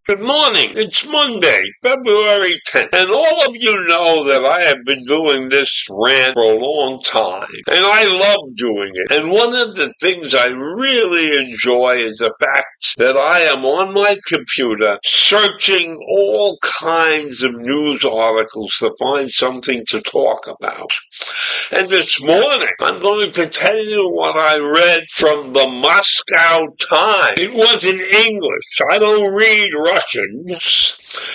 Good morning. It's Monday, February 10th, and all of you know that I have been doing this rant for a long time, and I love doing it. And one of the things I really enjoy is the fact that I am on my computer searching all kinds of news articles to find something to talk about. And this morning, I'm going to tell you what I read from the Moscow Times. It was in English. I don't read Russian.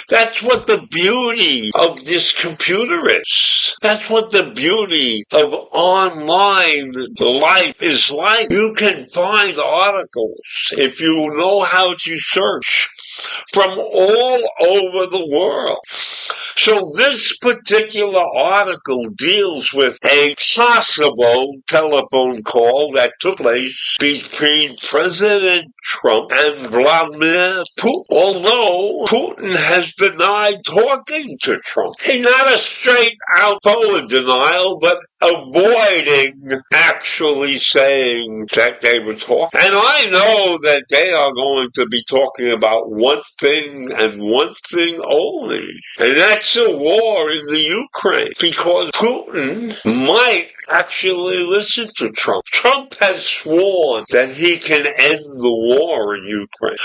That's what the beauty of this computer is. That's what the beauty of online life is like. You can find articles, if you know how to search, from all over the world. So this particular article deals with a possible telephone call that took place between President Trump and Vladimir Putin. Although Putin has denied talking to Trump. Not a straight out forward denial, but avoiding actually saying that they were talking. And I know that they are going to be talking about one thing and one thing only. And that's a war in the Ukraine. Because Putin might actually listen to Trump. Trump has sworn that he can end the war in Ukraine.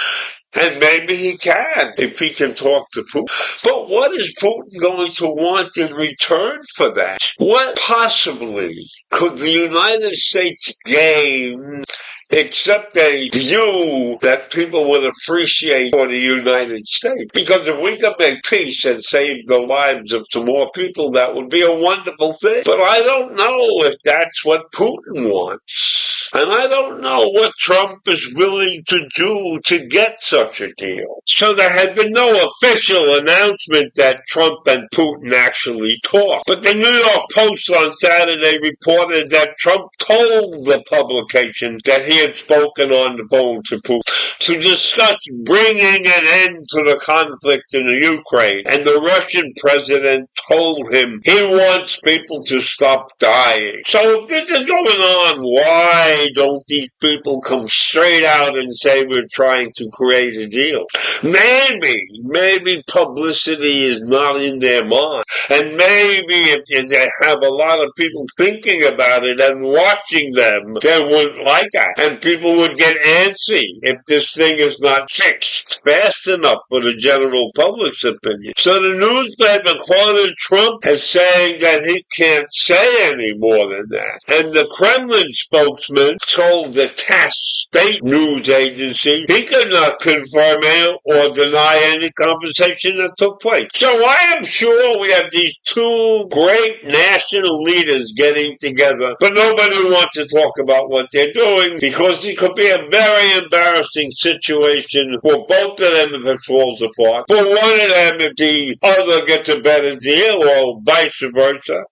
And maybe he can, if he can talk to Putin. But what is Putin going to want in return for that? What possibly could the United States gain except a view that people would appreciate for the United States? Because if we could make peace and save the lives of some more people, that would be a wonderful thing. But I don't know if that's what Putin wants. And I don't know what Trump is willing to do to get such a deal. So there had been no official announcement that Trump and Putin actually talked. But the New York Post on Saturday reported that Trump told the publication that he had spoken on the phone to Putin to discuss bringing an end to the conflict in the Ukraine. And the Russian president told him he wants people to stop dying. So if this is going on, why don't these people come straight out and say we're trying to create a deal? Maybe publicity is not in their mind. And maybe if they have a lot of people thinking about it and watching them, they wouldn't like that. And people would get antsy if this thing is not fixed fast enough for the general public's opinion. So the newspaper quoted Trump as saying that he can't say any more than that. And the Kremlin spokesman told the TASS state news agency he could not confirm or deny any conversation that took place. So I am sure we have these two great national leaders getting together, but nobody wants to talk about what they're doing because it could be a very embarrassing situation for both of them if it falls apart. For one of them if the other gets a better deal or vice versa.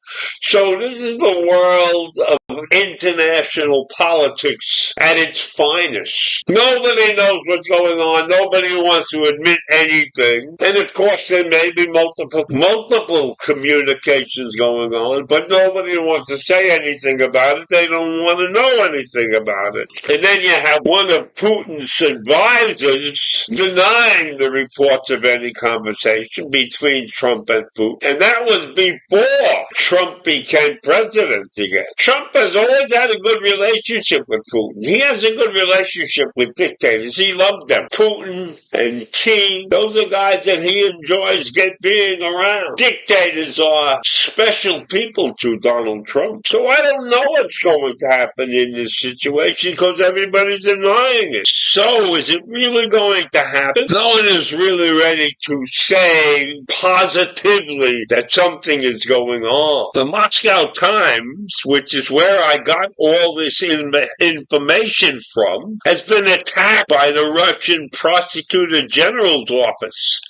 So this is the world of international politics at its finest. Nobody knows what's going on. Nobody wants to admit anything. And of course there may be multiple communications going on, but nobody wants to say anything about it. They don't want to know anything about it. And then you have one of Putin's advisors denying the reports of any conversation between Trump and Putin. And that was before Trump became president again. Trump has always had a good relationship with Putin. He has a good relationship with dictators. He loved them. Putin and Xi, those are guys that he enjoys being around. Dictators are special people to Donald Trump. So I don't know what's going to happen in this situation because everybody's denying it. So is it really going to happen? No one is really ready to say positively that something is going on. The Moscow Times, which is where I got all this information from, has been attacked by the Russian Prosecutor General's office.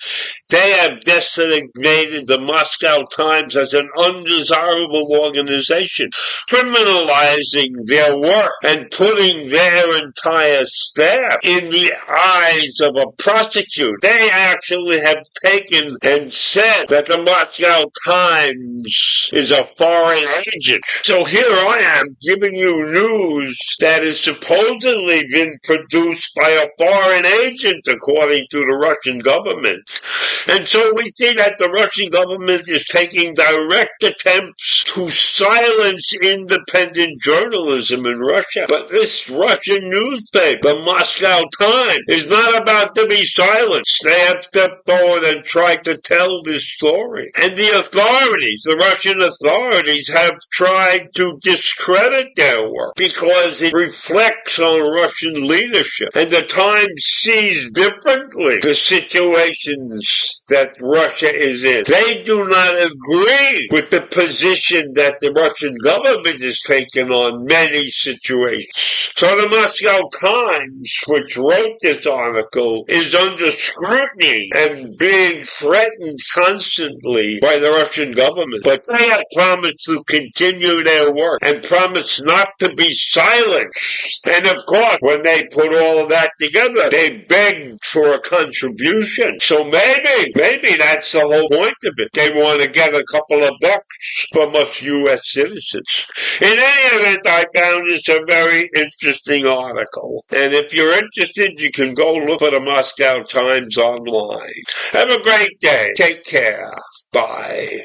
They have designated the Moscow Times as an undesirable organization, criminalizing their work and putting their entire staff in the eyes of a prosecutor. They actually have taken and said that the Moscow Times is a foreign agent. So here I am giving you news that has supposedly been produced by a foreign agent, according to the Russian government. And so we see that the Russian government is taking direct attempts to silence independent journalism in Russia. But this Russian newspaper, the Moscow Times, is not about to be silenced. They have stepped forward and tried to tell this story. And the authorities, the Russian authorities, have tried to discredit their work because it reflects on Russian leadership. And the Times sees differently the situations that Russia is in. They do not agree with the position that the Russian government is taking on many situations. So the Moscow Times, which wrote this article, is under scrutiny and being threatened constantly by the Russian government. But they have promised to continue their work and promised not to be silenced. And of course, when they put all of that together, they begged for a contribution. So maybe that's the whole point of it. They want to get a couple of bucks from us U.S. citizens. In any event, I found this a very interesting article. And if you're interested, you can go look for the Moscow Times online. Have a great day. Take care. Bye.